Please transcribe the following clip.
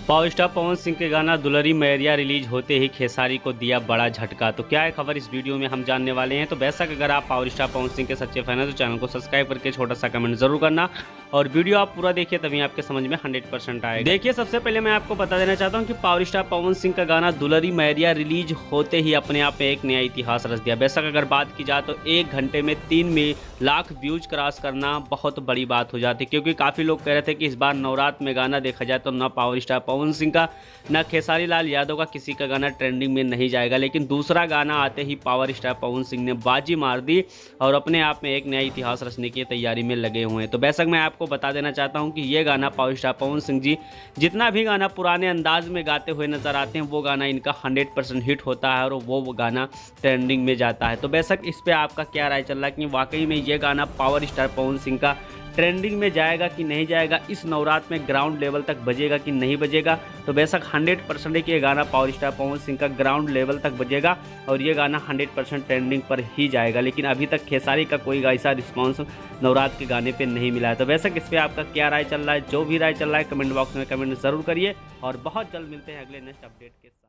Power star Pawan Singh के गाना दुलरी मैरिया रिलीज होते ही खेसारी को दिया बड़ा झटका। तो क्या है खबर इस वीडियो में हम जानने वाले हैं। तो बेशक अगर आप पावर स्टार पवन सिंह के सच्चे फैन हैं तो चैनल को सब्सक्राइब करके छोटा सा कमेंट जरूर करना और वीडियो आप पूरा देखिए, तभी आपके समझ में 100% आएगा। देखिए, सबसे पहले मैं आपको बता देना चाहता हूं कि पावर स्टार पवन सिंह का गाना दुलरी मैरिया रिलीज होते ही अपने आप में एक नया इतिहास रच दिया। बेशक अगर बात की जाए तो 1 घंटे में 3 लाख व्यूज क्रॉस करना बहुत बड़ी बात हो जाती है, क्योंकि काफ़ी लोग कह रहे थे कि इस बार नवरात्र में गाना देखा जाए तो न पावर स्टार पवन सिंह का न खेसारी लाल यादव का किसी का गाना ट्रेंडिंग में नहीं जाएगा। लेकिन दूसरा गाना आते ही पावर स्टार पवन सिंह ने बाजी मार दी और अपने आप में एक नया इतिहास रचने की तैयारी में लगे हुए हैं। तो बेशक मैं आपको बता देना चाहता हूं कि ये गाना पावर स्टार पवन सिंह जी जितना भी गाना पुराने अंदाज में गाते हुए नजर आते हैं वो गाना इनका 100% हिट होता है और वो गाना ट्रेंडिंग में जाता है। तो बेशक इस पर आपका क्या राय चल रहा है कि वाकई में ये गाना पावर स्टार पवन सिंह का ट्रेंडिंग में जाएगा कि नहीं जाएगा, इस नवरात्र में ग्राउंड लेवल तक बजेगा कि नहीं बजेगा। तो बेशक 100% है कि ये गाना पावर स्टार पवन सिंह का ग्राउंड लेवल तक बजेगा और ये गाना 100% ट्रेंडिंग पर ही जाएगा। लेकिन अभी तक खेसारी का कोई ऐसा रिस्पॉन्स नवरात्र के गाने पे नहीं मिला है। तो बेशक इस पर आपका क्या राय चल रहा है, जो भी राय चल रहा है कमेंट बॉक्स में कमेंट जरूर करिए और बहुत जल्द मिलते हैं अगले नेक्स्ट अपडेट के साथ।